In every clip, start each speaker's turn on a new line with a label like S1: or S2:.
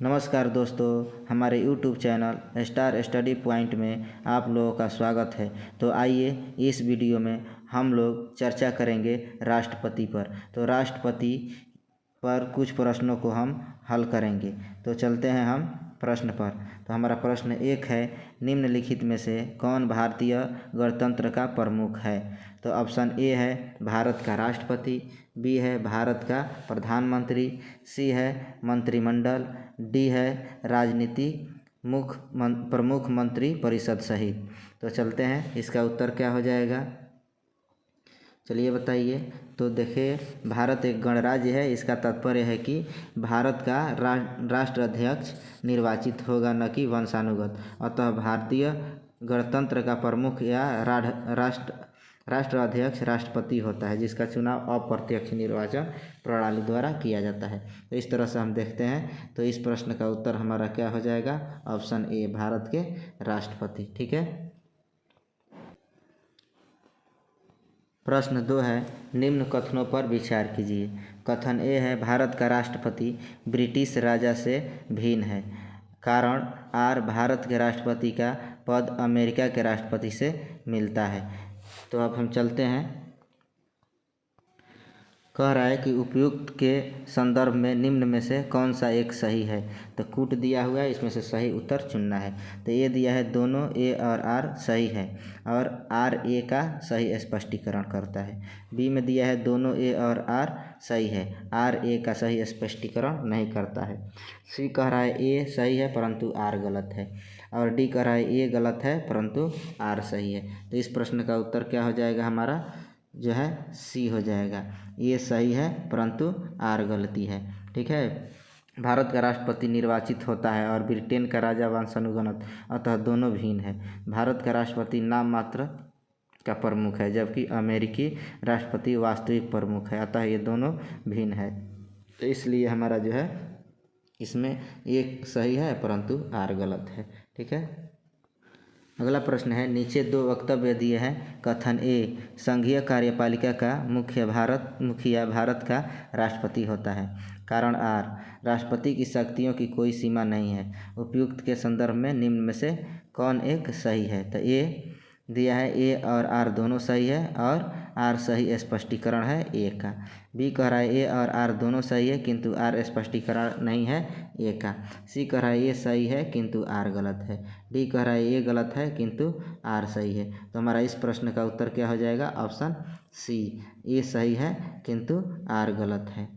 S1: नमस्कार दोस्तों, हमारे YouTube channel star study point में आप लोगों का स्वागत है। तो आइए इस वीडियो में हम लोग चर्चा करेंगे राष्ट्रपति पर। तो राष्ट्रपति पर कुछ प्रश्नों को हम हल करेंगे। तो चलते हैं हम प्रश्न पर। तो हमारा प्रश्न एक है, निम्नलिखित में से कौन भारतीय गणतंत्र का प्रमुख है? तो ऑप्शन ए है भारत का राष्ट्रपति, बी है भारत का प्रधानमंत्री, सी है मंत्रिमंडल, डी है राजनीतिक प्रमुख मंत्री परिषद सहित। तो चलते हैं, इसका उत्तर क्या हो जाएगा, चलिए बताइए। तो देखिए, भारत एक गणराज्य है। इसका तात्पर्य है कि भारत का राष्ट्र अध्यक्ष निर्वाचित होगा, न कि वंशानुगत। अतः भारतीय गणतंत्र का प्रमुख या राष्ट्र अध्यक्ष राष्ट्रपति होता है, जिसका चुनाव अप्रत्यक्ष निर्वाचन प्रणाली द्वारा किया जाता है। तो इस तरह से हम देखते हैं। तो इस प्रश्न का उत्तर हमारा क्या हो जाएगा, ऑप्शन ए भारत के राष्ट्रपति। ठीक है। प्रश्न 2 है, निम्न कथनों पर विचार कीजिए। कथन ए है, भारत का राष्ट्रपति ब्रिटिश राजा से भिन्न है। कारण आर, भारत के राष्ट्रपति का पद अमेरिका के राष्ट्रपति से मिलता है। तो अब हम चलते हैं। कह रहा है कि उपयुक्त के संदर्भ में निम्न में से कौन सा एक सही है। तो कूट दिया हुआ है, इसमें से सही उत्तर चुनना है। तो ये दिया है दोनों ए और आर सही है, और आर ए का सही स्पष्टीकरण करता है। बी में दिया है दोनों ए और आर सही है, आर ए का सही स्पष्टीकरण नहीं करता है। सी कह रहा है ए सही है परंतु आर गलत है, और डी कह रहा है ए गलत है परंतु आर सही है। तो इस प्रश्न का उत्तर क्या हो जाएगा, हमारा जो है सी हो जाएगा। ये सही है परंतु आर गलती है। ठीक है। भारत का राष्ट्रपति निर्वाचित होता है और ब्रिटेन का राजा वंशानुगत, अतः दोनों भिन्न है। भारत का राष्ट्रपति नाम मात्र का प्रमुख है, जबकि अमेरिकी राष्ट्रपति वास्तविक प्रमुख है, अतः ये दोनों भिन्न है। तो इसलिए हमारा जो है इसमें एक सही है परंतु आर गलत है। ठीक है। अगला प्रश्न है, नीचे दो वक्तव्य दिए हैं। कथन ए, संघीय कार्यपालिका का मुखिया भारत का राष्ट्रपति होता है। कारण आर, राष्ट्रपति की शक्तियों की कोई सीमा नहीं है। उपयुक्त के संदर्भ में निम्न में से कौन एक सही है? तो ए दिया है ए और आर दोनों सही है, और आर सही स्पष्टीकरण है ए का। बी कह रहा है ए और आर दोनों सही है किंतु आर स्पष्टीकरण नहीं है ए का। सी कह रहा है ए सही है किंतु आर गलत है। डी कह रहा है ए गलत है किंतु आर सही है। तो हमारा इस प्रश्न का उत्तर क्या हो जाएगा, ऑप्शन सी, ए सही है किंतु आर गलत है।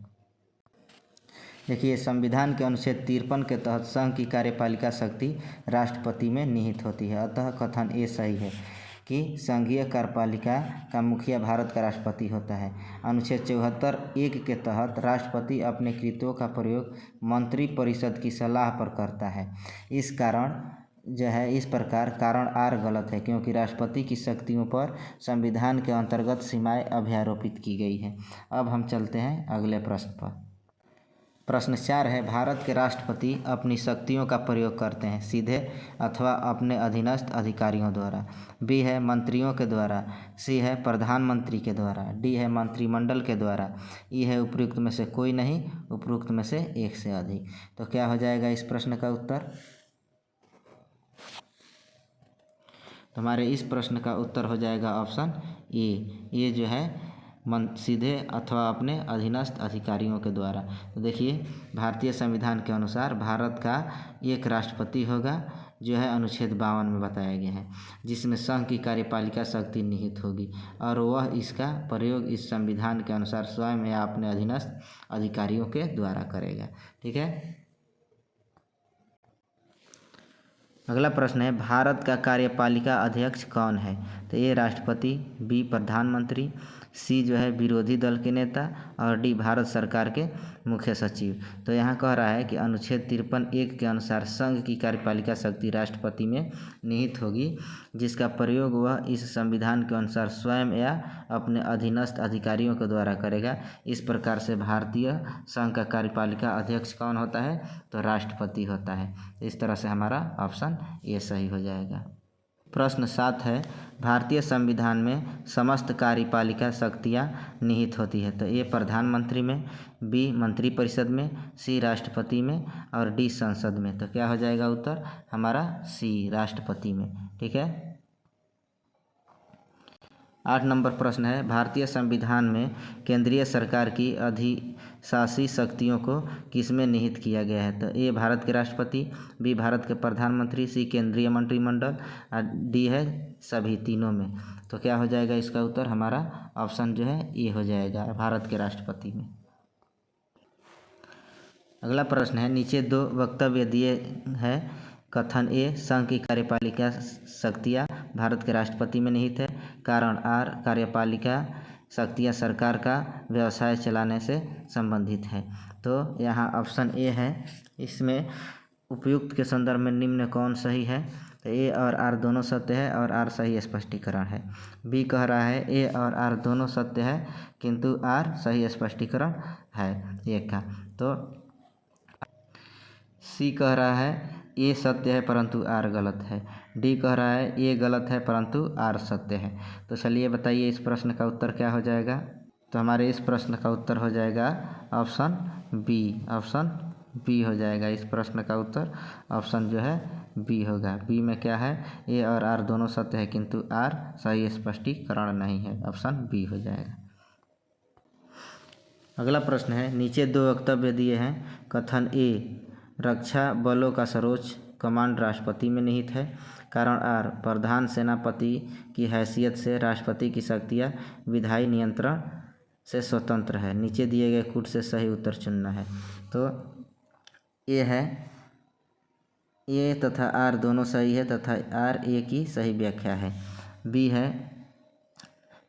S1: देखिए, संविधान के अनुच्छेद 53 के तहत संघ की कार्यपालिका शक्ति राष्ट्रपति में निहित होती है, अतः कथन ए सही है कि संघीय कार्यपालिका का मुखिया भारत का राष्ट्रपति होता है। अनुच्छेद 74(1) के तहत राष्ट्रपति अपने कृत्यों का प्रयोग मंत्री परिषद की सलाह पर करता है। इस प्रकार कारण आर गलत है, क्योंकि राष्ट्रपति की शक्तियों पर संविधान के अंतर्गत सीमाएं अभ्यारोपित की गई हैं। अब हम चलते हैं अगले प्रश्न पर। प्रश्न 4 है, भारत के राष्ट्रपति अपनी शक्तियों का प्रयोग करते हैं सीधे अथवा अपने अधीनस्थ अधिकारियों द्वारा। बी है मंत्रियों के द्वारा, सी है प्रधानमंत्री के द्वारा, डी है मंत्रिमंडल के द्वारा, ई है उपयुक्त में से कोई नहीं, उपयुक्त में से एक से अधिक। तो क्या हो जाएगा इस प्रश्न का उत्तर? तो हमारे इस प्रश्न का उत्तर हो जाएगा ऑप्शन ए, ये जो है सीधे अथवा अपने अधीनस्थ अधिकारियों के द्वारा। तो देखिए, भारतीय संविधान के अनुसार भारत का एक राष्ट्रपति होगा, जो है अनुच्छेद 52 में बताया गया है, जिसमें संघ की कार्यपालिका शक्ति निहित होगी, और वह इसका प्रयोग इस संविधान के अनुसार स्वयं या अपने अधीनस्थ अधिकारियों के द्वारा करेगा। ठीक है। अगला प्रश्न है, भारत का कार्यपालिका अध्यक्ष कौन है? तो ए राष्ट्रपति, बी प्रधानमंत्री, सी जो है विरोधी दल के नेता, और डी भारत सरकार के मुख्य सचिव। तो यहाँ कह रहा है कि अनुच्छेद 53(1) के अनुसार संघ की कार्यपालिका शक्ति राष्ट्रपति में निहित होगी, जिसका प्रयोग वह इस संविधान के अनुसार स्वयं या अपने अधीनस्थ अधिकारियों के द्वारा करेगा। इस प्रकार से भारतीय संघ का कार्यपालिका अध्यक्ष कौन होता है? तो राष्ट्रपति होता है। इस तरह से हमारा ऑप्शन ए सही हो जाएगा। प्रश्न 7 है, भारतीय संविधान में समस्त कार्यपालिका शक्तियाँ निहित होती है। तो ए प्रधानमंत्री में, बी मंत्रिपरिषद में, सी राष्ट्रपति में और डी संसद में। तो क्या हो जाएगा उत्तर हमारा सी राष्ट्रपति में। ठीक है। 8 नंबर प्रश्न है, भारतीय संविधान में केंद्रीय सरकार की अधिशासी शक्तियों को किसमें निहित किया गया है। तो ए भारत के राष्ट्रपति, बी भारत के प्रधानमंत्री, सी केंद्रीय मंत्रिमंडल और डी है सभी तीनों में। तो क्या हो जाएगा इसका उत्तर हमारा ऑप्शन जो है ए हो जाएगा, भारत के राष्ट्रपति में। अगला प्रश्न है, नीचे 2 वक्तव्य दिए हैं। कथन ए, संघ की कार्यपालिका शक्तियाँ भारत के राष्ट्रपति में निहित है। कारण आर, कार्यपालिका शक्तियाँ सरकार का व्यवसाय चलाने से संबंधित है। तो यहाँ ऑप्शन ए है। इसमें उपयुक्त के संदर्भ में निम्न कौन सही है। तो ए और आर दोनों सत्य है और आर सही स्पष्टीकरण है। बी कह रहा है ए और आर दोनों सत्य है किंतु आर सही स्पष्टीकरण है ए का। तो सी कह रहा है ए सत्य है परंतु आर गलत है। डी कह रहा है ए गलत है परंतु आर सत्य है। तो चलिए बताइए इस प्रश्न का उत्तर क्या हो जाएगा। तो हमारे इस प्रश्न का उत्तर हो जाएगा ऑप्शन बी। ऑप्शन बी हो जाएगा इस प्रश्न का उत्तर। ऑप्शन जो है बी होगा। बी में क्या है, ए और आर दोनों सत्य है किंतु आर सही स्पष्टीकरण नहीं है। ऑप्शन बी हो जाएगा। अगला प्रश्न है, नीचे 2 वक्तव्य दिए हैं। कथन ए, रक्षा बलों का सर्वोच्च कमांड राष्ट्रपति में निहित है। कारण आर, प्रधान सेनापति की हैसियत से राष्ट्रपति की शक्तियाँ विधायी नियंत्रण से स्वतंत्र है। नीचे दिए गए कूट से सही उत्तर चुनना है। तो ए है, ए तथा आर दोनों सही है तथा आर ए की सही व्याख्या है। बी है,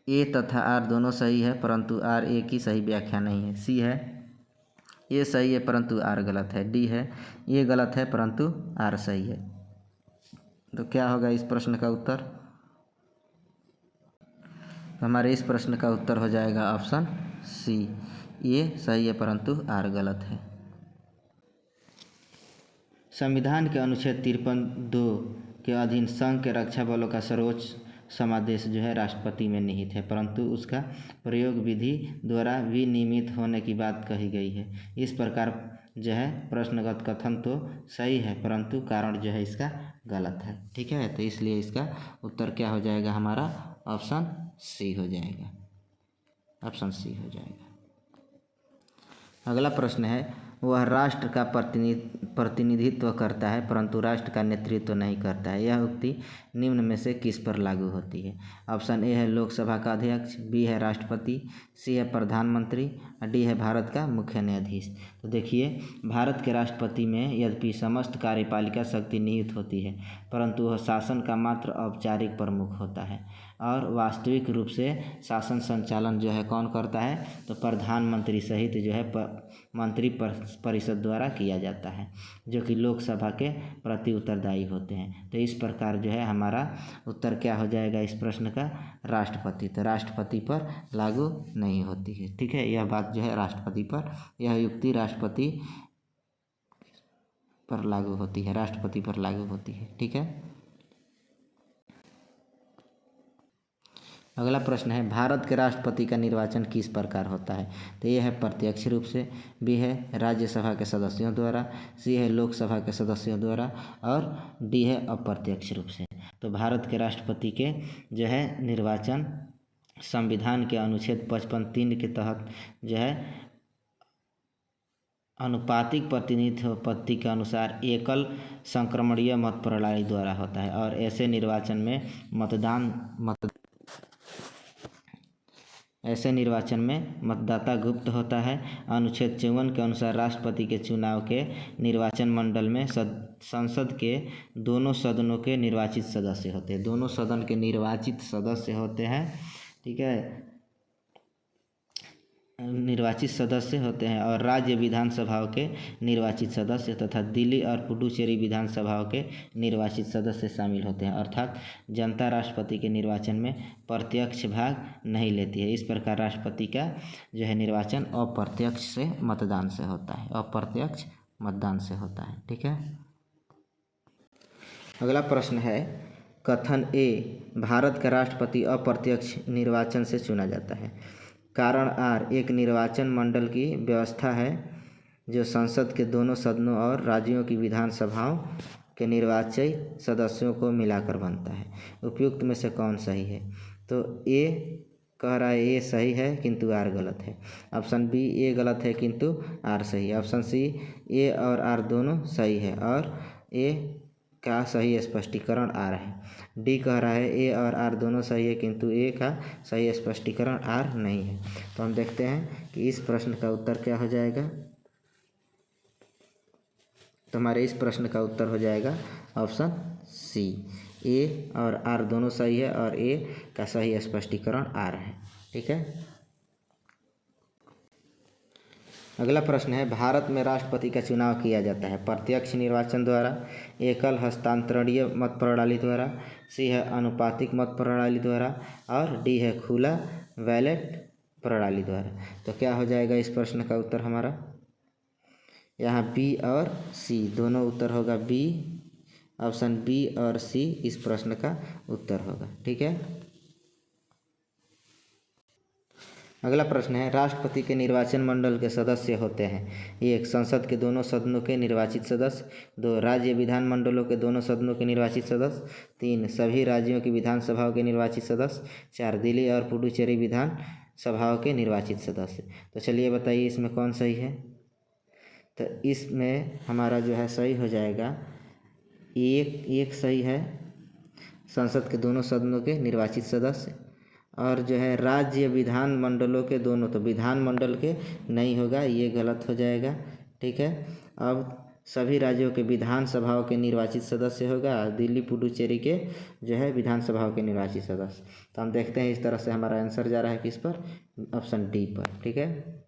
S1: ए तथा आर दोनों सही है परंतु आर ए की सही व्याख्या नहीं है। सी है, ए सही है परंतु आर गलत है। डी है, ए गलत है परंतु आर सही है। तो क्या होगा इस प्रश्न का उत्तर। हमारे इस प्रश्न का उत्तर हो जाएगा ऑप्शन सी, ए सही है परंतु आर गलत है। संविधान के अनुच्छेद 53(2) के अधीन संघ के रक्षा बलों का सर्वोच्च समादेश जो है राष्ट्रपति में निहित है परंतु उसका प्रयोग विधि द्वारा विनियमित होने की बात कही गई है। इस प्रकार जो है प्रश्नगत कथन तो सही है परंतु कारण जो है इसका गलत है। ठीक है। तो इसलिए इसका उत्तर क्या हो जाएगा हमारा ऑप्शन सी हो जाएगा। ऑप्शन सी हो जाएगा। अगला प्रश्न है, वह राष्ट्र का प्रतिनिधित्व करता है परंतु राष्ट्र का नेतृत्व नहीं करता है। यह उक्ति निम्न में से किस पर लागू होती है। ऑप्शन ए है लोकसभा का अध्यक्ष, बी है राष्ट्रपति, सी है प्रधानमंत्री और डी है भारत का मुख्य न्यायाधीश। तो देखिए, भारत के राष्ट्रपति में यद्यपि समस्त कार्यपालिका शक्ति निहित होती है परंतु वह शासन का मात्र औपचारिक प्रमुख होता है और वास्तविक रूप से शासन संचालन जो है कौन करता है, तो प्रधानमंत्री सहित जो है मंत्री परिषद द्वारा किया जाता है जो कि लोकसभा के प्रति उत्तरदायी होते हैं। तो इस प्रकार जो है हमारा उत्तर क्या हो जाएगा इस प्रश्न का, राष्ट्रपति। तो राष्ट्रपति पर लागू नहीं होती है। ठीक है, यह बात जो है राष्ट्रपति पर, यह युक्ति राष्ट्रपति पर लागू होती है, राष्ट्रपति पर लागू होती है। ठीक है। अगला प्रश्न है, भारत के राष्ट्रपति का निर्वाचन किस प्रकार होता है। तो ये है प्रत्यक्ष रूप से, बी है राज्यसभा के सदस्यों द्वारा, सी है लोकसभा के सदस्यों द्वारा और डी है अप्रत्यक्ष रूप से। तो भारत के राष्ट्रपति के जो है निर्वाचन संविधान के अनुच्छेद 55(3) के तहत जो है अनुपातिक प्रतिनिधित्व पद्धति के अनुसार एकल संक्रमणीय मत प्रणाली द्वारा होता है और ऐसे निर्वाचन में मतदाता गुप्त होता है। अनुच्छेद 54 के अनुसार राष्ट्रपति के चुनाव के निर्वाचन मंडल में संसद के दोनों सदनों के निर्वाचित सदस्य होते हैं, दोनों सदन के निर्वाचित सदस्य होते हैं। ठीक है, निर्वाचित सदस्य होते हैं और राज्य विधानसभाओं के निर्वाचित सदस्य तथा दिल्ली और पुडुचेरी विधानसभाओं के निर्वाचित सदस्य शामिल होते हैं। अर्थात जनता राष्ट्रपति के निर्वाचन में प्रत्यक्ष भाग नहीं लेती है। इस प्रकार राष्ट्रपति का जो है निर्वाचन अप्रत्यक्ष से मतदान से होता है, अप्रत्यक्ष मतदान से होता है। ठीक है। अगला प्रश्न है, कथन ए, भारत का राष्ट्रपति अप्रत्यक्ष निर्वाचन से चुना जाता है। कारण आर, एक निर्वाचन मंडल की व्यवस्था है जो संसद के दोनों सदनों और राज्यों की विधानसभाओं के निर्वाचित सदस्यों को मिलाकर बनता है। उपयुक्त में से कौन सही है? तो ए कह रहा है ए सही है किंतु आर गलत है। ऑप्शन बी, ए गलत है किंतु आर सही है। ऑप्शन सी, ए और आर दोनों सही है और ए का सही स्पष्टीकरण आर है। डी कह रहा है ए और आर दोनों सही है किंतु ए का सही स्पष्टीकरण आर नहीं है। तो हम देखते हैं कि इस प्रश्न का उत्तर क्या हो जाएगा। तो हमारे इस प्रश्न का उत्तर हो जाएगा ऑप्शन सी, ए और आर दोनों सही है और ए का सही स्पष्टीकरण आर है। ठीक है। अगला प्रश्न है, भारत में राष्ट्रपति का चुनाव किया जाता है प्रत्यक्ष निर्वाचन द्वारा, एकल हस्तांतरणीय मत प्रणाली द्वारा, सी है अनुपातिक मत प्रणाली द्वारा और डी है खुला बैलेट प्रणाली द्वारा। तो क्या हो जाएगा इस प्रश्न का उत्तर हमारा? यहाँ बी और सी दोनों उत्तर होगा। बी, ऑप्शन बी और सी इस प्रश्न का उत्तर होगा। ठीक है। अगला प्रश्न है, राष्ट्रपति के निर्वाचन मंडल के सदस्य होते हैं। एक, संसद के दोनों सदनों के निर्वाचित सदस्य। दो, राज्य विधान मंडलों के दोनों सदनों के निर्वाचित सदस्य। तीन, सभी राज्यों की विधानसभाओं के निर्वाचित सदस्य। चार, दिल्ली और पुडुचेरी विधान सभाओं के निर्वाचित सदस्य। तो चलिए बताइए इसमें कौन सही है? तो इसमें हमारा जो है सही हो जाएगा एक सही है, संसद के दोनों सदनों के निर्वाचित सदस्य। और जो है राज्य विधान मंडलों के दोनों, तो विधान मंडल के नहीं होगा, ये गलत हो जाएगा। ठीक है। अब सभी राज्यों के विधानसभाओं के निर्वाचित सदस्य होगा, दिल्ली पुडुचेरी के जो है विधानसभाओं के निर्वाचित सदस्य। तो हम देखते हैं इस तरह से हमारा आंसर जा रहा है किस पर? ऑप्शन डी पर। ठीक है।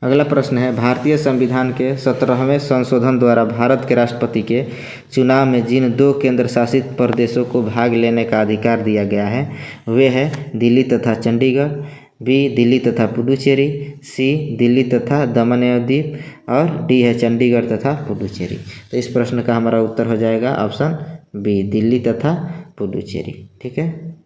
S1: अगला प्रश्न है, भारतीय संविधान के 17वें संशोधन द्वारा भारत के राष्ट्रपति के चुनाव में जिन दो केंद्र शासित प्रदेशों को भाग लेने का अधिकार दिया गया है वे है दिल्ली तथा चंडीगढ़, बी दिल्ली तथा पुडुचेरी, सी दिल्ली तथा दमन एवं दीव और डी है चंडीगढ़ तथा पुडुचेरी। तो इस प्रश्न का हमारा उत्तर हो जाएगा ऑप्शन बी, दिल्ली तथा पुडुचेरी। ठीक है।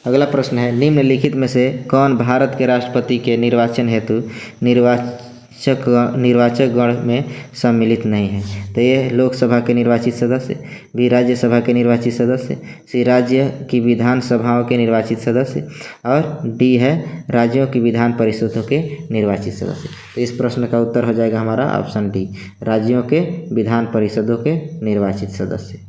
S1: अगला प्रश्न है, निम्नलिखित में से कौन भारत के राष्ट्रपति के निर्वाचन हेतु निर्वाचक गण में सम्मिलित नहीं है? तो ये लोकसभा के निर्वाचित सदस्य, बी राज्यसभा के निर्वाचित सदस्य, सी राज्य की विधान सभाओं के निर्वाचित सदस्य और डी है राज्यों की विधान परिषदों के निर्वाचित सदस्य। तो इस प्रश्न का उत्तर हो जाएगा हमारा ऑप्शन डी, राज्यों के विधान परिषदों के निर्वाचित सदस्य।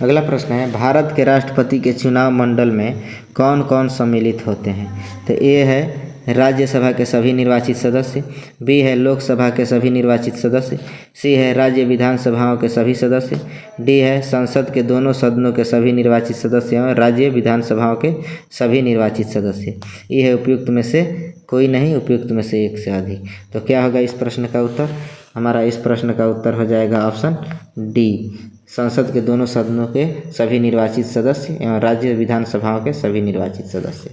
S1: अगला प्रश्न है, भारत के राष्ट्रपति के चुनाव मंडल में कौन कौन सम्मिलित होते हैं? तो ए है राज्यसभा के सभी निर्वाचित सदस्य, बी है लोकसभा के सभी निर्वाचित सदस्य, सी है राज्य विधानसभाओं के सभी सदस्य, डी है संसद के दोनों सदनों के सभी निर्वाचित सदस्य और राज्य विधानसभाओं के सभी निर्वाचित सदस्य। ये है उपयुक्त में से कोई नहीं, उपयुक्त में से एक से अधिक। तो क्या होगा इस प्रश्न का उत्तर? हमारा इस प्रश्न का उत्तर हो जाएगा ऑप्शन डी, संसद के दोनों सदनों के सभी निर्वाचित सदस्य एवं राज्य विधानसभाओं के सभी निर्वाचित सदस्य।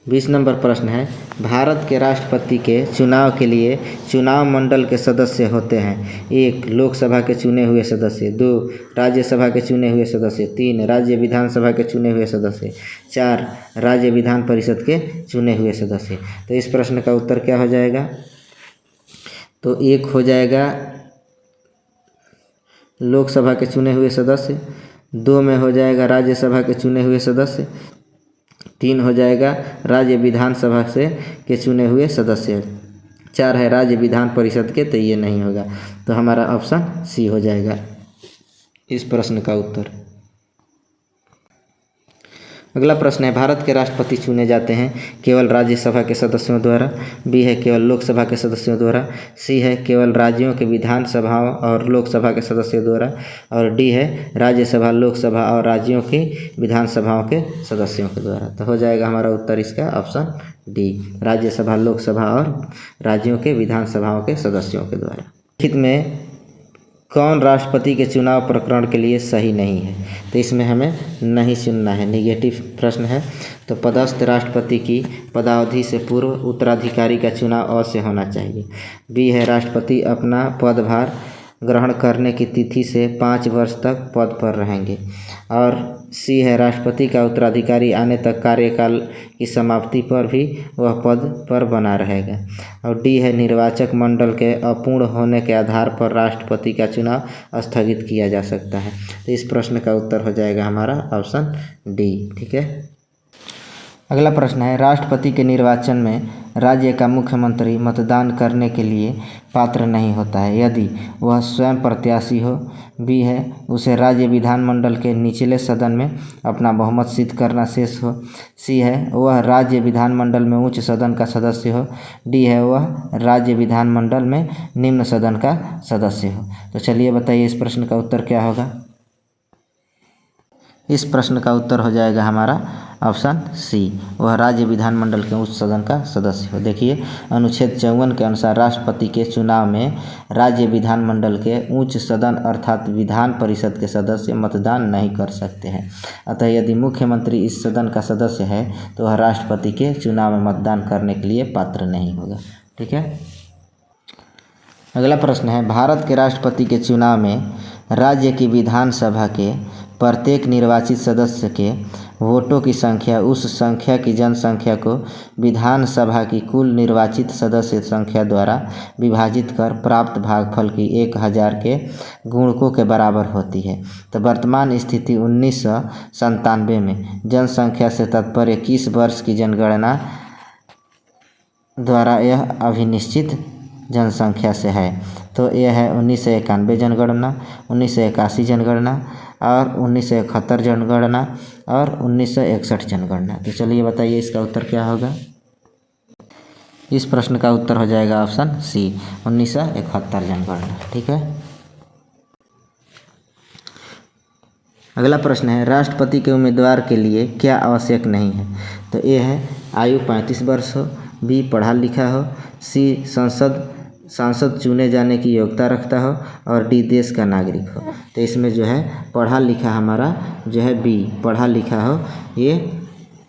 S1: 20 नंबर प्रश्न है, भारत के राष्ट्रपति के चुनाव के लिए चुनाव मंडल के सदस्य होते हैं। एक लोकसभा के चुने हुए सदस्य, दो राज्यसभा के चुने हुए सदस्य, तीन राज्य विधानसभा के चुने हुए सदस्य, चार राज्य विधान परिषद के चुने हुए सदस्य। तो इस प्रश्न का उत्तर क्या हो जाएगा? तो एक हो जाएगा लोकसभा के चुने हुए सदस्य, दो में हो जाएगा राज्यसभा के चुने हुए सदस्य, तीन हो जाएगा राज्य विधानसभा से के चुने हुए सदस्य, चार है राज्य विधान परिषद के। तो ये नहीं होगा, तो हमारा ऑप्शन सी हो जाएगा इस प्रश्न का उत्तर। अगला प्रश्न है, भारत के राष्ट्रपति चुने जाते हैं केवल राज्यसभा के सदस्यों द्वारा, बी है केवल लोकसभा के सदस्यों द्वारा, सी है केवल राज्यों के विधानसभाओं और लोकसभा के सदस्यों द्वारा और डी है राज्यसभा, लोकसभा और राज्यों की विधानसभाओं के सदस्यों के द्वारा। तो हो जाएगा हमारा उत्तर इसका ऑप्शन डी, राज्यसभा, लोकसभा और राज्यों के विधानसभाओं के सदस्यों के द्वारा। लिखित में कौन राष्ट्रपति के चुनाव प्रकरण के लिए सही नहीं है? तो इसमें हमें नहीं चुनना है, निगेटिव प्रश्न है। तो पदस्थ राष्ट्रपति की पदावधि से पूर्व उत्तराधिकारी का चुनाव अवश्य होना चाहिए। बी है राष्ट्रपति अपना पदभार ग्रहण करने की तिथि से 5 वर्ष तक पद पर रहेंगे। और सी है राष्ट्रपति का उत्तराधिकारी आने तक कार्यकाल की समाप्ति पर भी वह पद पर बना रहेगा। और डी है निर्वाचक मंडल के अपूर्ण होने के आधार पर राष्ट्रपति का चुनाव स्थगित किया जा सकता है। तो इस प्रश्न का उत्तर हो जाएगा हमारा ऑप्शन डी। ठीक है। अगला प्रश्न है राष्ट्रपति के निर्वाचन में राज्य का मुख्यमंत्री मतदान करने के लिए पात्र नहीं होता है यदि वह स्वयं प्रत्याशी हो। बी है उसे राज्य विधानमंडल के निचले सदन में अपना बहुमत सिद्ध करना शेष हो। सी है वह राज्य विधानमंडल में उच्च सदन का सदस्य हो। डी है वह राज्य विधानमंडल में निम्न सदन का सदस्य हो। तो चलिए बताइए इस प्रश्न का उत्तर क्या होगा। इस प्रश्न का उत्तर हो जाएगा हमारा ऑप्शन सी, वह राज्य विधानमंडल के उच्च सदन का सदस्य हो। देखिए अनुच्छेद 54 के अनुसार राष्ट्रपति के चुनाव में राज्य विधानमंडल के उच्च सदन अर्थात विधान परिषद के सदस्य मतदान नहीं कर सकते हैं। अतः यदि मुख्यमंत्री इस सदन का सदस्य है तो वह राष्ट्रपति के चुनाव में मतदान करने के लिए पात्र नहीं होगा। ठीक है। अगला प्रश्न है भारत के राष्ट्रपति के चुनाव में राज्य की विधानसभा के प्रत्येक निर्वाचित सदस्य के वोटों की संख्या उस संख्या की जनसंख्या को विधानसभा की कुल निर्वाचित सदस्य संख्या द्वारा विभाजित कर प्राप्त भागफल की 1000 के गुणकों के बराबर होती है। तो वर्तमान स्थिति 1997 में जनसंख्या से तात्पर्य 21 वर्ष की जनगणना द्वारा यह अभिनिश्चित जनसंख्या से है। तो यह है 1991 जनगणना, 1981 जनगणना और 1971 जनगणना और 1961 जनगणना। तो चलिए बताइए इसका उत्तर क्या होगा। इस प्रश्न का उत्तर हो जाएगा ऑप्शन सी, 1971 जनगणना। ठीक है। अगला प्रश्न है राष्ट्रपति के उम्मीदवार के लिए क्या आवश्यक नहीं है। तो ए है आयु 35 वर्ष हो। बी पढ़ा लिखा हो। सी सांसद चुने जाने की योग्यता रखता हो। और डी देश का नागरिक हो। तो इसमें जो है पढ़ा लिखा हमारा जो है बी पढ़ा लिखा हो ये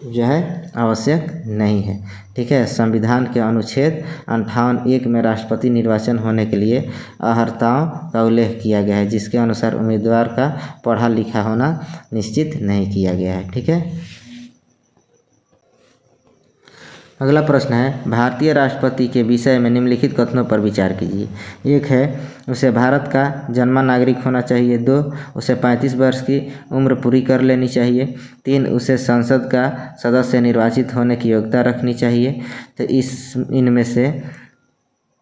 S1: जो है आवश्यक नहीं है। ठीक है। संविधान के अनुच्छेद 58(1) में राष्ट्रपति निर्वाचन होने के लिए अर्हताओं का उल्लेख किया गया है जिसके अनुसार उम्मीदवार का पढ़ा लिखा होना निश्चित नहीं किया गया है। ठीक है। अगला प्रश्न है भारतीय राष्ट्रपति के विषय में निम्नलिखित कथनों पर विचार कीजिए। 1 है उसे भारत का जन्मा नागरिक होना चाहिए। 2 उसे 35 वर्ष की उम्र पूरी कर लेनी चाहिए। 3 उसे संसद का सदस्य निर्वाचित होने की योग्यता रखनी चाहिए। तो इनमें से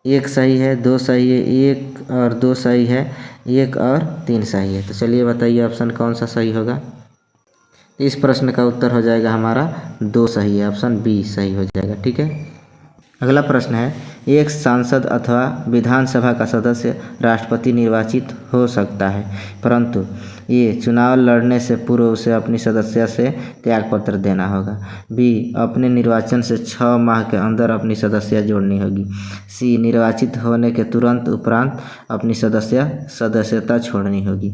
S1: 1 सही है, 2 सही है, 1 और 2 सही है, 1 और 3 सही है। तो चलिए बताइए ऑप्शन कौन सा सही होगा। इस प्रश्न का उत्तर हो जाएगा हमारा 2 सही है, ऑप्शन बी सही हो जाएगा। ठीक है। अगला प्रश्न है एक सांसद अथवा विधानसभा का सदस्य राष्ट्रपति निर्वाचित हो सकता है परंतु ये चुनाव लड़ने से पूर्व उसे अपनी सदस्यता से त्यागपत्र देना होगा। बी अपने निर्वाचन से 6 माह के अंदर अपनी सदस्यता जोड़नी होगी। सी निर्वाचित होने के तुरंत उपरांत अपनी सदस्यता छोड़नी होगी।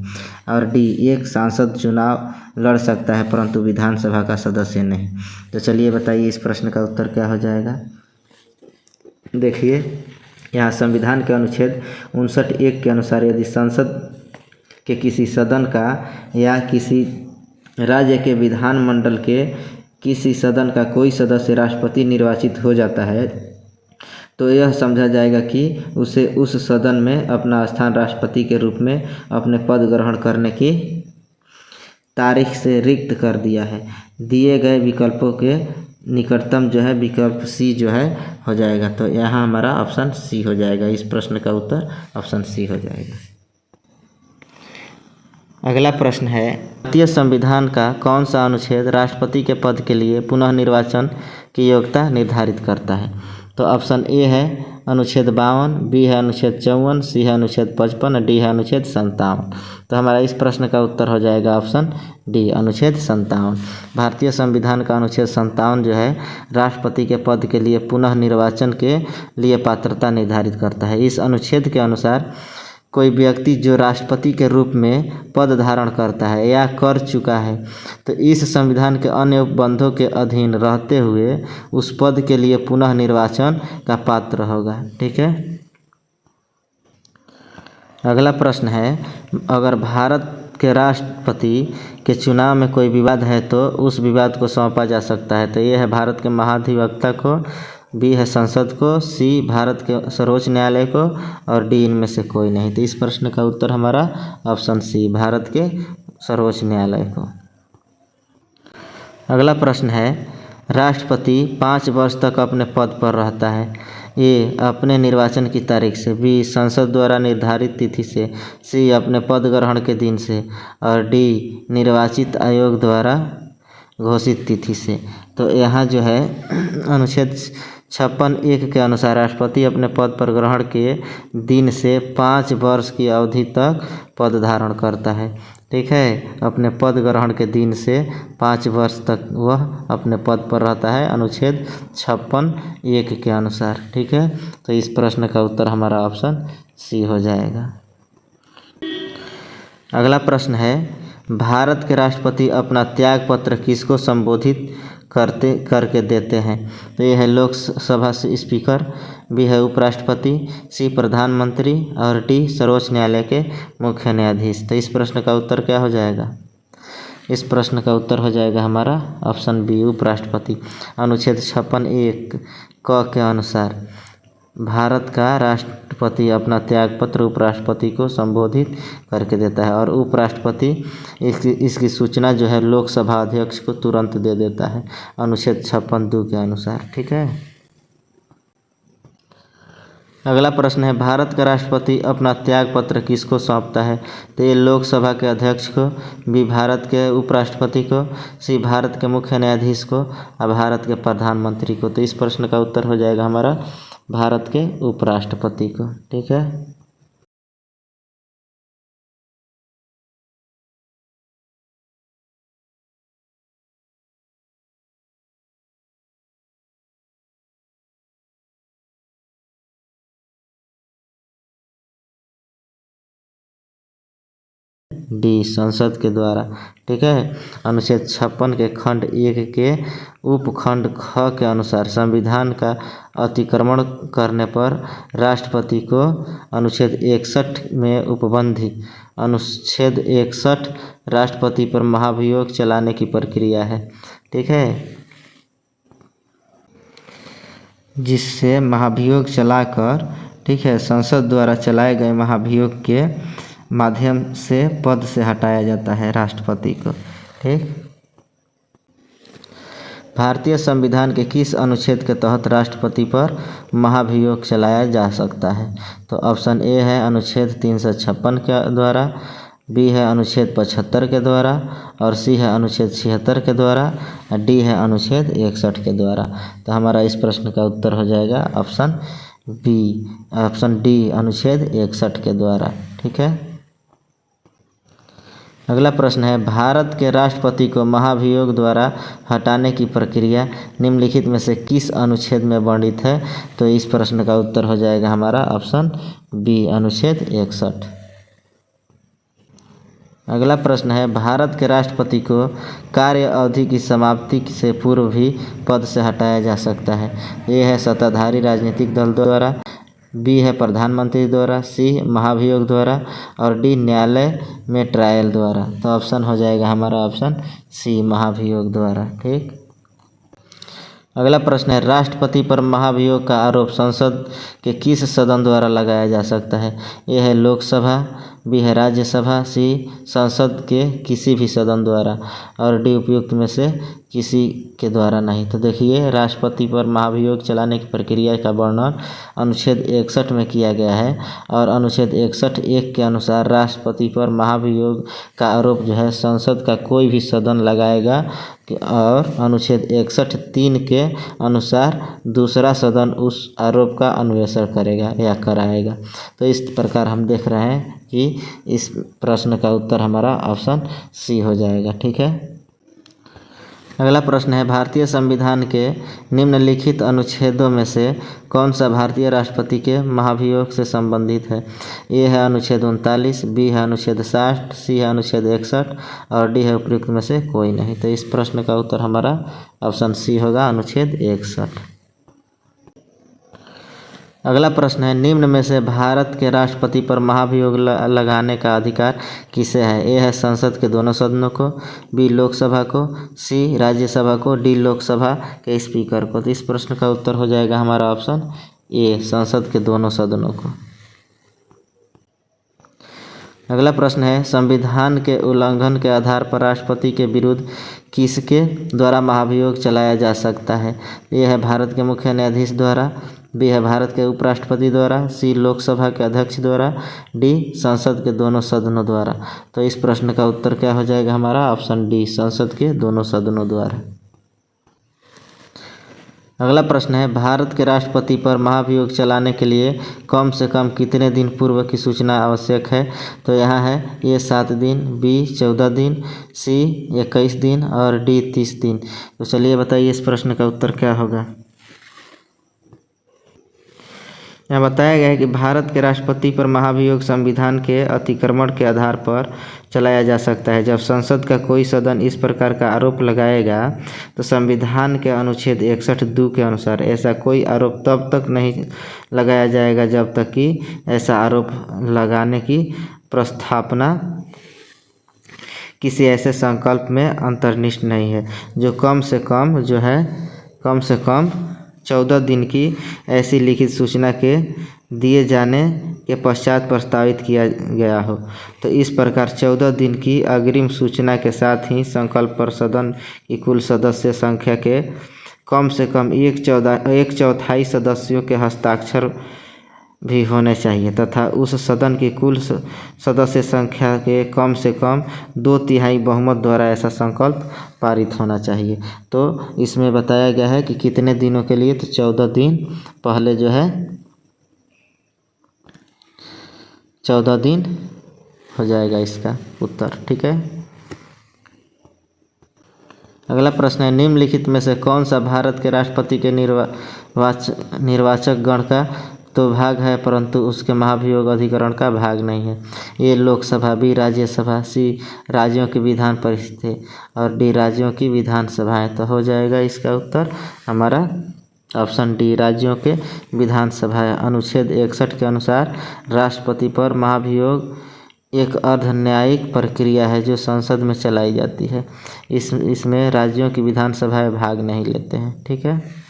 S1: और डी एक सांसद चुनाव लड़ सकता है परंतु विधानसभा का सदस्य नहीं। तो चलिए बताइए इस प्रश्न का उत्तर क्या हो जाएगा। देखिए यहाँ संविधान के अनुच्छेद 59(1) के अनुसार यदि संसद के किसी सदन का या किसी राज्य के विधानमंडल के किसी सदन का कोई सदस्य राष्ट्रपति निर्वाचित हो जाता है तो यह समझा जाएगा कि उसे उस सदन में अपना स्थान राष्ट्रपति के रूप में अपने पद ग्रहण करने की तारीख से रिक्त कर दिया है। दिए गए विकल्पों के निकटतम जो है विकल्प सी जो है हो जाएगा। तो यहाँ हमारा ऑप्शन सी हो जाएगा। इस प्रश्न का उत्तर ऑप्शन सी हो जाएगा। अगला प्रश्न है भारतीय संविधान का कौन सा अनुच्छेद राष्ट्रपति के पद के लिए पुनः निर्वाचन की योग्यता निर्धारित करता है। तो ऑप्शन ए है अनुच्छेद 52, बी है अनुच्छेद 54, सी है अनुच्छेद 55, डी है अनुच्छेद 57। तो हमारा इस प्रश्न का उत्तर हो जाएगा ऑप्शन डी अनुच्छेद 57। भारतीय संविधान का अनुच्छेद 57 जो है राष्ट्रपति के पद के लिए पुनः निर्वाचन के लिए पात्रता निर्धारित करता है। इस अनुच्छेद के अनुसार कोई व्यक्ति जो राष्ट्रपति के रूप में पद धारण करता है या कर चुका है तो इस संविधान के अन्य उपबंधों के अधीन रहते हुए उस पद के लिए पुनः निर्वाचन का पात्र होगा। ठीक है। अगला प्रश्न है, अगर भारत के राष्ट्रपति के चुनाव में कोई विवाद है तो उस विवाद को सौंपा जा सकता है। तो ये है भारत के महाधिवक्ता को, बी है संसद को, सी भारत के सर्वोच्च न्यायालय को और डी इनमें से कोई नहीं। तो इस प्रश्न का उत्तर हमारा ऑप्शन सी, भारत के सर्वोच्च न्यायालय को। अगला प्रश्न है, राष्ट्रपति 5 वर्ष तक अपने पद पर रहता है। ए अपने निर्वाचन की तारीख से, बी संसद द्वारा निर्धारित तिथि से, सी अपने पद ग्रहण के दिन से और डी निर्वाचित आयोग द्वारा घोषित तिथि से। तो यहाँ जो है अनुच्छेद 56(1) के अनुसार राष्ट्रपति अपने पद पर ग्रहण के दिन से 5 वर्ष की अवधि तक पद धारण करता है। ठीक है, अपने पद ग्रहण के दिन से 5 वर्ष तक वह अपने पद पर रहता है अनुच्छेद 56(1) के अनुसार। ठीक है, तो इस प्रश्न का उत्तर हमारा ऑप्शन सी हो जाएगा। अगला प्रश्न है, भारत के राष्ट्रपति अपना त्याग पत्र किसको संबोधित करके देते हैं। तो ये है लोकसभा स्पीकर, बी है उपराष्ट्रपति, सी प्रधानमंत्री और डी सर्वोच्च न्यायालय के मुख्य न्यायाधीश। तो इस प्रश्न का उत्तर क्या हो जाएगा? इस प्रश्न का उत्तर हो जाएगा हमारा ऑप्शन बी, उपराष्ट्रपति। अनुच्छेद 56(1) क के अनुसार भारत का राष्ट्रपति अपना त्यागपत्र उपराष्ट्रपति को संबोधित करके देता है और उपराष्ट्रपति इसकी सूचना जो है लोकसभा अध्यक्ष को तुरंत दे देता है अनुच्छेद 56(2) के अनुसार। ठीक है। अगला प्रश्न है, भारत का राष्ट्रपति अपना त्यागपत्र किसको सौंपता है। तो ये लोकसभा के अध्यक्ष को, बी भारत के उपराष्ट्रपति को, सी भारत के मुख्य न्यायाधीश को और भारत के प्रधानमंत्री को। तो इस प्रश्न का उत्तर हो जाएगा हमारा भारत के उपराष्ट्रपति को। ठीक है। डी संसद के द्वारा। ठीक है, अनुच्छेद 56 के खंड 1 के उपखंड ख के अनुसार संविधान का अतिक्रमण करने पर राष्ट्रपति को अनुच्छेद 61 में उपबंधित अनुच्छेद 61 राष्ट्रपति पर महाभियोग चलाने की प्रक्रिया है। ठीक है, जिससे महाभियोग चलाकर, ठीक है, संसद द्वारा चलाए गए महाभियोग के माध्यम से पद से हटाया जाता है राष्ट्रपति को। ठीक, भारतीय संविधान के किस अनुच्छेद के तहत राष्ट्रपति पर महाभियोग चलाया जा सकता है। तो ऑप्शन ए है अनुच्छेद 356 के द्वारा, बी है अनुच्छेद 75 के द्वारा और सी है अनुच्छेद 76 के द्वारा और डी है अनुच्छेद 61 के द्वारा। तो हमारा इस प्रश्न का उत्तर हो जाएगा ऑप्शन बी, ऑप्शन डी अनुच्छेद 61 के द्वारा। ठीक है। अगला प्रश्न है, भारत के राष्ट्रपति को महाभियोग द्वारा हटाने की प्रक्रिया निम्नलिखित में से किस अनुच्छेद में वर्णित है। तो इस प्रश्न का उत्तर हो जाएगा हमारा ऑप्शन बी, अनुच्छेद 61। अगला प्रश्न है, भारत के राष्ट्रपति को कार्य अवधि की समाप्ति से पूर्व भी पद से हटाया जा सकता है। ए है सत्ताधारी राजनीतिक दल द्वारा, बी है प्रधानमंत्री द्वारा, सी महाभियोग द्वारा और डी न्यायालय में ट्रायल द्वारा। तो ऑप्शन हो जाएगा हमारा ऑप्शन सी, महाभियोग द्वारा। ठीक। अगला प्रश्न है, राष्ट्रपति पर महाभियोग का आरोप संसद के किस सदन द्वारा लगाया जा सकता है। ए है लोकसभा, बी है राज्यसभा, सी संसद के किसी भी सदन द्वारा और डी उपयुक्त में से किसी के द्वारा नहीं। तो देखिए, राष्ट्रपति पर महाभियोग चलाने की प्रक्रिया का वर्णन अनुच्छेद 61 में किया गया है और अनुच्छेद 61(1) के अनुसार राष्ट्रपति पर महाभियोग का आरोप जो है संसद का कोई भी सदन लगाएगा और अनुच्छेद 61(3) के अनुसार दूसरा सदन उस आरोप का अन्वेषण करेगा या कराएगा। तो इस प्रकार हम देख रहे हैं कि इस प्रश्न का उत्तर हमारा ऑप्शन सी हो जाएगा। ठीक है। अगला प्रश्न है भारतीय संविधान के निम्नलिखित अनुच्छेदों में से कौन सा भारतीय राष्ट्रपति के महाभियोग से संबंधित है। ए है अनुच्छेद 39, बी है अनुच्छेद 60, सी है अनुच्छेद 61 और डी है उपयुक्त में से कोई नहीं। तो इस प्रश्न का उत्तर हमारा ऑप्शन सी होगा, अनुच्छेद 61। अगला प्रश्न है निम्न में से भारत के राष्ट्रपति पर महाभियोग लगाने का अधिकार किसे है। ए है संसद के दोनों सदनों को, बी लोकसभा को, सी राज्यसभा को, डी लोकसभा के स्पीकर को। तो इस प्रश्न का उत्तर हो जाएगा हमारा ऑप्शन ए, संसद के दोनों सदनों को। अगला प्रश्न है संविधान के उल्लंघन के आधार पर राष्ट्रपति के विरुद्ध किसके द्वारा महाभियोग चलाया जा सकता है। ए है भारत के मुख्य न्यायाधीश द्वारा, बी है भारत के उपराष्ट्रपति द्वारा, सी लोकसभा के अध्यक्ष द्वारा, डी संसद के दोनों सदनों द्वारा। तो इस प्रश्न का उत्तर क्या हो जाएगा हमारा ऑप्शन डी, संसद के दोनों सदनों द्वारा। अगला प्रश्न है भारत के राष्ट्रपति पर महाभियोग चलाने के लिए कम से कम कितने दिन पूर्व की सूचना आवश्यक है। तो यहाँ है ए 7 दिन, बी 14 दिन, सी 21 दिन और डी 30 दिन। तो चलिए बताइए इस प्रश्न का उत्तर क्या होगा। यहाँ बताया गया है कि भारत के राष्ट्रपति पर महाभियोग संविधान के अतिक्रमण के आधार पर चलाया जा सकता है। जब संसद का कोई सदन इस प्रकार का आरोप लगाएगा तो संविधान के अनुच्छेद 61(2) के अनुसार ऐसा कोई आरोप तब तक नहीं लगाया जाएगा जब तक कि ऐसा आरोप लगाने की प्रस्तावना किसी ऐसे संकल्प में अंतर्निहित नहीं है जो कम से कम 14 दिन की ऐसी लिखित सूचना के दिए जाने के पश्चात प्रस्तावित किया गया हो। तो इस प्रकार 14 दिन की अग्रिम सूचना के साथ ही संकल्प पर सदन की कुल सदस्य संख्या के कम से कम 1/4 सदस्यों के हस्ताक्षर भी होने चाहिए तथा उस सदन की कुल सदस्य संख्या के कम से कम 2/3 बहुमत द्वारा ऐसा संकल्प पारित होना चाहिए। तो इसमें बताया गया है कि कितने दिनों के लिए, तो 14 दिन पहले जो है 14 दिन हो जाएगा इसका उत्तर। ठीक है। अगला प्रश्न है निम्नलिखित में से कौन सा भारत के राष्ट्रपति के निर्वाचक गण का तो भाग है परंतु उसके महाभियोग अधिकरण का भाग नहीं है। ए लोकसभा, बी राज्यसभा, सी राज्यों की विधान परिषद और डी राज्यों की विधानसभाएं। तो हो जाएगा इसका उत्तर हमारा ऑप्शन डी, राज्यों के विधानसभाएं। अनुच्छेद 61 के अनुसार राष्ट्रपति पर महाभियोग एक अर्ध न्यायिक प्रक्रिया है जो संसद में चलाई जाती है। इसमें राज्यों की विधानसभाएं भाग नहीं लेते हैं। ठीक है।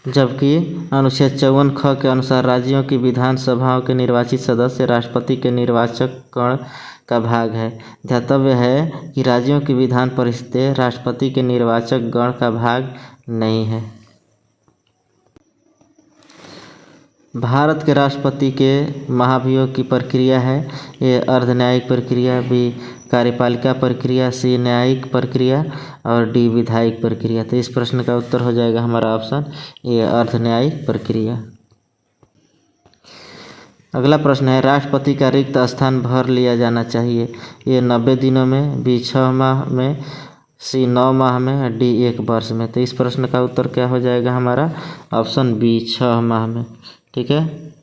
S1: जबकि अनुच्छेद 54 ख के अनुसार राज्यों की विधानसभाओं के निर्वाचित सदस्य राष्ट्रपति के निर्वाचक गण का भाग है। ध्यातव्य है कि राज्यों की विधान परिषदें राष्ट्रपति के निर्वाचक गण का भाग नहीं है। भारत के राष्ट्रपति के महाभियोग की प्रक्रिया है ये अर्ध न्यायिक प्रक्रिया, बी कार्यपालिका प्रक्रिया, सी न्यायिक प्रक्रिया और डी विधायिक प्रक्रिया। तो इस प्रश्न का उत्तर हो जाएगा हमारा ऑप्शन ए, अर्ध न्यायिक प्रक्रिया। अगला प्रश्न है राष्ट्रपति का रिक्त स्थान भर लिया जाना चाहिए। ये 90 दिनों में, बी 6 माह में, सी 9 माह में, डी 1 वर्ष में। तो इस प्रश्न का उत्तर क्या हो जाएगा हमारा ऑप्शन बी, 6 माह में। ठीक है।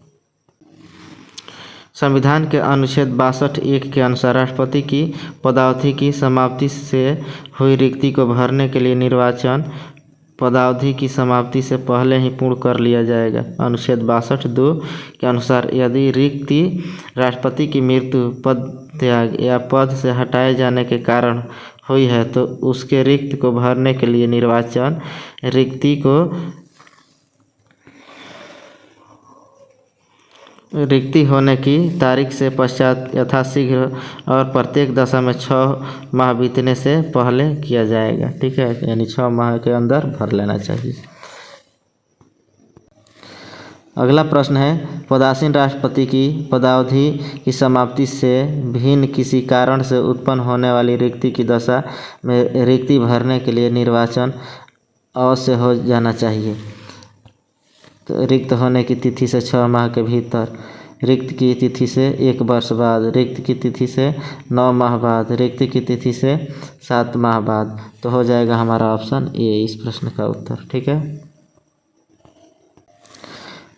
S1: संविधान के अनुच्छेद 62(1) के अनुसार राष्ट्रपति की पदावधि की समाप्ति से हुई रिक्ति को भरने के लिए निर्वाचन पदावधि की समाप्ति से पहले ही पूर्ण कर लिया जाएगा। अनुच्छेद 62(2) के अनुसार यदि रिक्ति राष्ट्रपति की मृत्यु, पद त्याग या पद से हटाए जाने के कारण हुई है तो उसके रिक्त को भरने के लिए निर्वाचन रिक्ति होने की तारीख से पश्चात यथाशीघ्र और प्रत्येक दशा में 6 माह बीतने से पहले किया जाएगा। ठीक है, यानी 6 माह के अंदर भर लेना चाहिए। अगला प्रश्न है पदासीन राष्ट्रपति की पदावधि की समाप्ति से भिन्न किसी कारण से उत्पन्न होने वाली रिक्ति की दशा में रिक्ति भरने के लिए निर्वाचन अवश्य हो जाना चाहिए। तो रिक्त होने की तिथि से 6 माह के भीतर रिक्त की तिथि से 1 वर्ष बाद, रिक्त की तिथि से 9 माह बाद, रिक्त की तिथि से 7 माह बाद। तो हो जाएगा हमारा ऑप्शन ए इस प्रश्न का उत्तर। ठीक है।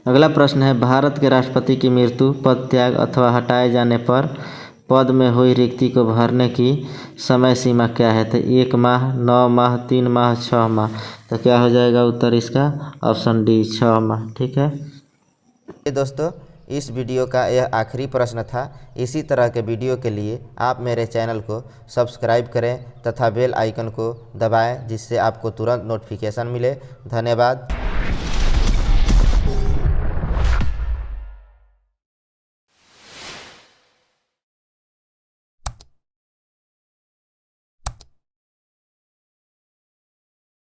S1: अगला प्रश्न है, भारत के राष्ट्रपति की मृत्यु, पद त्याग अथवा हटाए जाने पर पद में हुई रिक्ति को भरने की समय सीमा क्या है? तो 1 माह, 9 माह, 3 माह, 6 माह। तो क्या हो जाएगा उत्तर इसका? ऑप्शन डी 6 माह। ठीक है। दोस्तों, इस वीडियो का यह आखिरी प्रश्न था। इसी तरह के वीडियो के लिए आप मेरे चैनल को सब्सक्राइब करें तथा बेल आइकन को दबाएं, जिससे आपको तुरंत नोटिफिकेशन मिले। धन्यवाद।